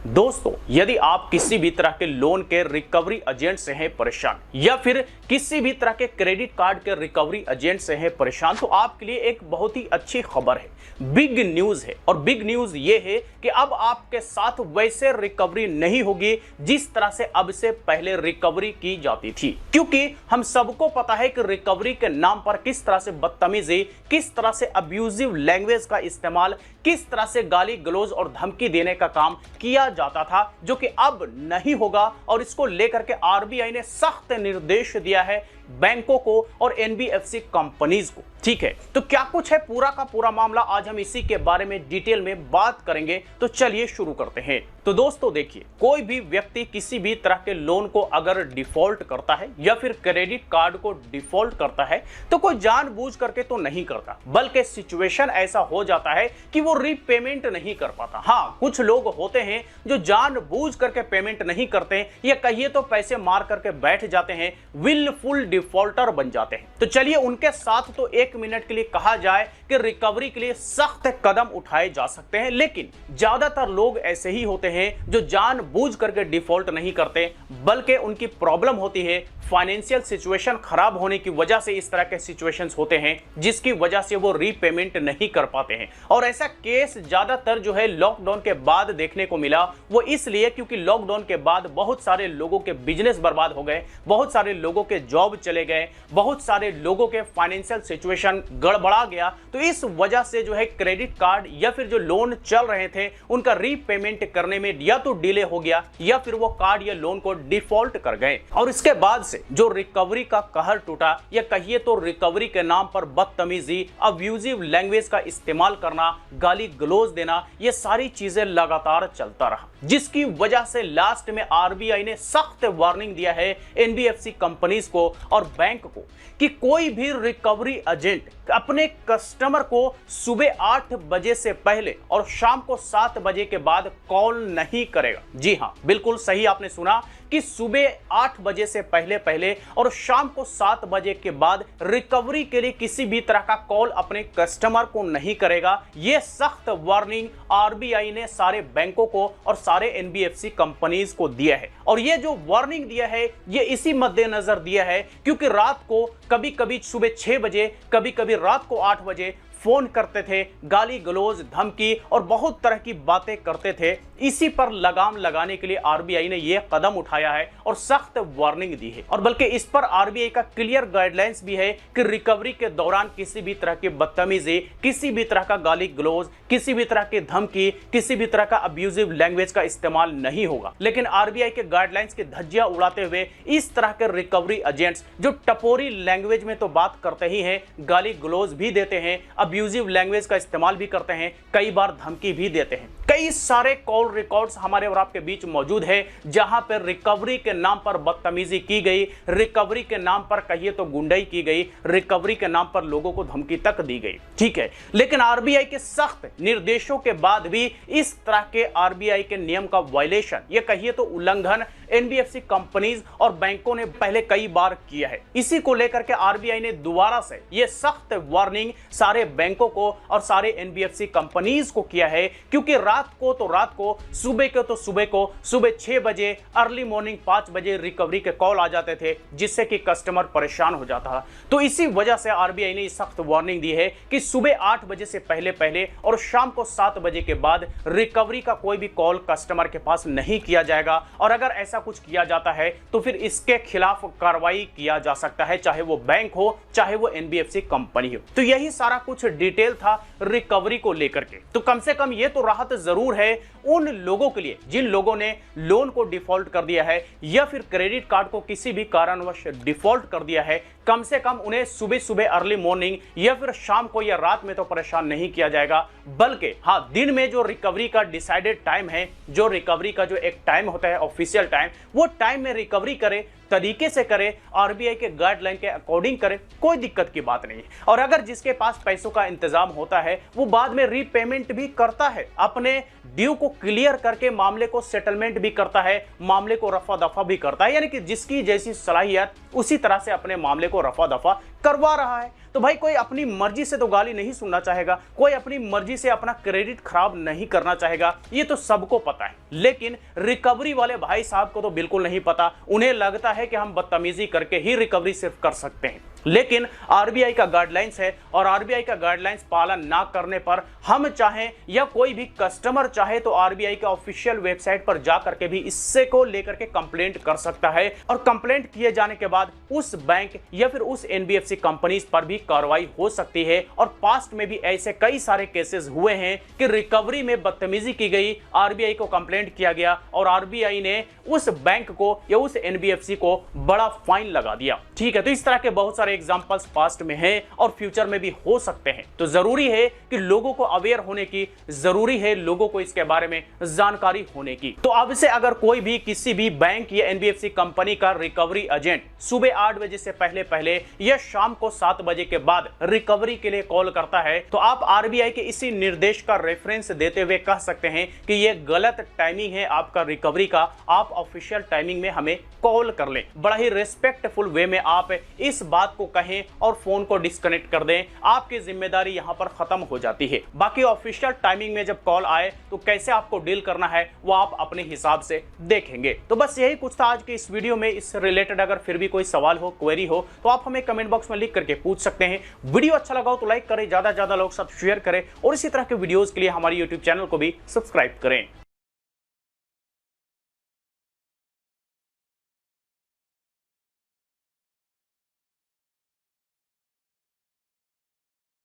दोस्तों, यदि आप किसी भी तरह के लोन के रिकवरी एजेंट से हैं परेशान या फिर किसी भी तरह के क्रेडिट कार्ड के रिकवरी एजेंट से हैं परेशान, तो आपके लिए एक बहुत ही अच्छी खबर है, बिग न्यूज है। और बिग न्यूज ये है कि अब आपके साथ वैसे रिकवरी नहीं होगी जिस तरह से अब से पहले रिकवरी की जाती थी, क्योंकि हम सबको पता है कि रिकवरी के नाम पर किस तरह से बदतमीजी, किस तरह से अब्यूजिव लैंग्वेज का इस्तेमाल, किस तरह से गाली गलौज और धमकी देने का काम किया जाता था, जो कि अब नहीं होगा। और इसको लेकर के आरबीआई ने सख्त निर्देश दिया है बैंकों को और एनबीएफसी कंपनीज को। ठीक है, तो क्या कुछ है पूरा का पूरा मामला, आज हम इसी के बारे में डिटेल में बात करेंगे। तो चलिए शुरू करते हैं। तो दोस्तों देखिए, कोई भी व्यक्ति किसी भी तरह के लोन को अगर डिफॉल्ट करता है या फिर क्रेडिट कार्ड को डिफॉल्ट करता है, तो कोई जानबूझ करके तो नहीं करता, बल्कि सिचुएशन ऐसा हो जाता है कि वो रीपेमेंट नहीं कर पाता। हाँ, कुछ लोग होते हैं जो जानबूझ करके पेमेंट नहीं करते या कहिए तो पैसे मार करके बैठ जाते हैं, विलफुल डिफॉल्टर बन जाते हैं। तो चलिए उनके साथ तो 1 मिनट के लिए कहा जाए कि रिकवरी के लिए सख्त कदम उठाए जा सकते हैं, लेकिन ज्यादातर लोग ऐसे ही होते हैं जो जानबूझ करके डिफॉल्ट नहीं करते, बल्कि उनकी प्रॉब्लम होती है फाइनेंशियल सिचुएशन खराब होने की वजह से इस तरह के सिचुएशंस होते हैं, जिसकी वजह से वो रीपेमेंट नहीं कर पाते हैं। और ऐसा केस ज्यादातर जो है लॉकडाउन के बाद देखने को मिला, वो इसलिए क्योंकि लॉकडाउन के बाद बहुत सारे लोगों के बिजनेस बर्बाद हो गए, बहुत सारे लोगों के जॉब चले गए, बहुत सारे लोगों के फाइनेंशियल सिचुएशन गड़बड़ा गया। तो इस वजह से जो है क्रेडिट कार्ड या फिर जो लोन चल रहे थे उनका रीपेमेंट करने में या तो डिले हो गया या फिर वो कार्ड या लोन को डिफॉल्ट कर गए। और इसके बाद से जो रिकवरी का कहर टूटा, या कहिए तो रिकवरी के नाम पर बदतमीजी, अब्यूजिव लैंग्वेज का इस्तेमाल करना, गाली गलौज देना, ये सारी चीजें लगातार चलता रहा, जिसकी वजह से लास्ट में आरबीआई ने सख्त वार्निंग दिया है एनबीएफसी कंपनीज को और बैंक को कि कोई भी रिकवरी एजेंट अपने कस्टमर को सुबह 8 बजे से पहले और शाम को 7 बजे के बाद कॉल नहीं करेगा। जी हां, बिल्कुल सही आपने सुना कि सुबह 8 बजे से पहले और शाम को 7 बजे के बाद रिकवरी के लिए किसी भी तरह का कॉल अपने कस्टमर को नहीं करेगा। यह सख्त वार्निंग आरबीआई ने सारे बैंकों को और सारे एनबीएफसी कंपनीज को दिया है। और यह जो वार्निंग दिया है, यह इसी मद्देनजर दिया है क्योंकि रात को कभी कभी सुबह 6 बजे, कभी कभी रात को 8 बजे फोन करते थे, गाली गलौज, धमकी और बहुत तरह की बातें करते थे। इसी पर लगाम लगाने के लिए आरबीआई ने यह कदम उठाया है और सख्त वार्निंग दी है। और बल्कि इस पर आरबीआई का क्लियर गाइडलाइंस भी है कि रिकवरी के दौरान किसी भी तरह की बदतमीजी, किसी भी तरह का गाली गलौज, किसी भी तरह की धमकी, किसी भी तरह का अब्यूजिव लैंग्वेज का इस्तेमाल नहीं होगा। लेकिन आरबीआई के गाइडलाइंस की धज्जियां उड़ाते हुए इस तरह के रिकवरी एजेंट्स जो टपोरी लैंग्वेज में तो बात करते ही हैं, गाली गलौज भी देते हैं, अब्यूजिव लैंग्वेज का इस्तेमाल भी करते हैं, कई बार धमकी भी देते हैं। कई सारे कॉल रिकॉर्ड्स हमारे और आपके बीच मौजूद है जहां पर रिकवरी के नाम पर बदतमीजी की गई, रिकवरी के नाम पर कहिए तो गुंडाई की गई, रिकवरी के नाम पर लोगों को धमकी तक दी गई। ठीक है, लेकिन आरबीआई के सख्त निर्देशों के बाद भी इस तरह के आरबीआई के नियम का वायलेशन, ये कहिए तो उल्लंघन एनबीएफसी कंपनीज और बैंकों ने पहले कई बार किया है। इसी को लेकर के आरबीआई ने दोबारा से यह सख्त वार्निंग सारे बैंकों को और सारे एनबीएफसी कंपनीज को किया है, क्योंकि रात को तो रात को, सुबह को तो सुबह को, सुबह 6 बजे, अर्ली मॉर्निंग 5 बजे रिकवरी के कॉल आ जाते थे, जिससे कि कस्टमर परेशान हो जाता था। तो इसी वजह से आरबीआई ने सख्त वार्निंग दी है कि सुबह 8 बजे से पहले और शाम को 7 बजे के बाद रिकवरी का कोई भी कॉल कस्टमर के पास नहीं किया जाएगा। और अगर ऐसा कुछ किया जाता है तो फिर इसके खिलाफ कार्रवाई किया जा सकता है, चाहे वो बैंक हो, चाहे वो एनबीएफसी कंपनी हो। तो यही सारा कुछ डिटेल था रिकवरी को लेकर के। तो कम से कम ये तो राहत जरूर है उन लोगों के लिए जिन लोगों ने लोन को डिफॉल्ट कर दिया है या फिर क्रेडिट कार्ड को किसी भी कारणवश डिफॉल्ट कर दिया है। कम से कम उन्हें सुबह सुबह अर्ली मॉर्निंग या फिर शाम को या रात में तो परेशान नहीं किया जाएगा, बल्कि हाँ, दिन में जो रिकवरी का डिसाइडेड टाइम है, जो रिकवरी का जो एक टाइम होता है ऑफिशियल टाइम, वो टाइम में रिकवरी करे तरीके से करे, आरबीआई के गाइडलाइन के अकॉर्डिंग करे, कोई दिक्कत की बात नहीं है। और अगर जिसके पास पैसों का इंतजाम होता है वो बाद में रीपेमेंट भी करता है, अपने ड्यू को क्लियर करके मामले को सेटलमेंट भी करता है, मामले को रफा दफा भी करता है, यानी कि जिसकी जैसी सलाहियत उसी तरह से अपने मामले को रफा दफा करवा रहा है। तो भाई कोई अपनी मर्जी से तो गाली नहीं सुनना चाहेगा, कोई अपनी मर्जी से अपना क्रेडिट खराब नहीं करना चाहेगा, ये तो सबको पता है। लेकिन रिकवरी वाले भाई साहब को तो बिल्कुल नहीं पता। उन्हें लगता है कि हम बदतमीजी करके ही रिकवरी सिर्फ कर सकते हैं। लेकिन आरबीआई का गाइडलाइंस है और आरबीआई का गाइडलाइंस पालन ना करने पर हम चाहें या कोई भी कस्टमर चाहे तो आरबीआई के ऑफिशियल वेबसाइट पर जा करके भी इससे को लेकर के कंप्लेंट कर सकता है। और कंप्लेंट किए जाने के बाद उस बैंक या फिर उस एनबीएफसी कंपनीज पर भी कार्रवाई हो सकती है। और पास्ट में भी ऐसे कई सारे केसेस हुए हैं कि रिकवरी में बदतमीजी की गई, आरबीआई को कंप्लेंट किया गया और आरबीआई ने उस बैंक को या उस एनबीएफसी को बड़ा फाइन लगा दिया। ठीक है, तो इस तरह के बहुत सारे एग्जांपल्स पास्ट में हैं और फ्यूचर में भी हो सकते हैं। तो जरूरी है कि लोगों को अवेयर होने की, जरूरी है लोगों को इसके बारे में जानकारी होने की। तो अब से अगर कोई भी किसी भी बैंक या एनबीएफसी कंपनी का रिकवरी एजेंट सुबह 8 बजे से पहले या शाम को 7 बजे के बाद रिकवरी के लिए कॉल करता है तो आप आरबीआई के इसी निर्देश का रेफरेंस देते हुए कह सकते हैं कि यह गलत टाइमिंग है आपका रिकवरी का, आप ऑफिशियल टाइमिंग में हमें कॉल कर लें। बड़ा ही रिस्पेक्टफुल वे में आप इस बात को कहें और फोन को डिस्कनेक्ट कर दें, आपकी जिम्मेदारी यहां पर खत्म हो जाती है। बाकी ऑफिशियल टाइमिंग में जब कॉल आए तो कैसे आपको डील करना है वो आप अपने हिसाब से देखेंगे। तो बस यही कुछ था आज के इस वीडियो में। इस रिलेटेड अगर फिर भी कोई सवाल हो, क्वेरी हो तो आप हमें कमेंट बॉक्स में लिख करके पूछ सकते हैं। वीडियो अच्छा लगा हो तो लाइक करें, ज्यादा से ज्यादा लोग साथ शेयर करें और इसी तरह के वीडियोस के लिए हमारे यूट्यूब चैनल को भी सब्सक्राइब करें।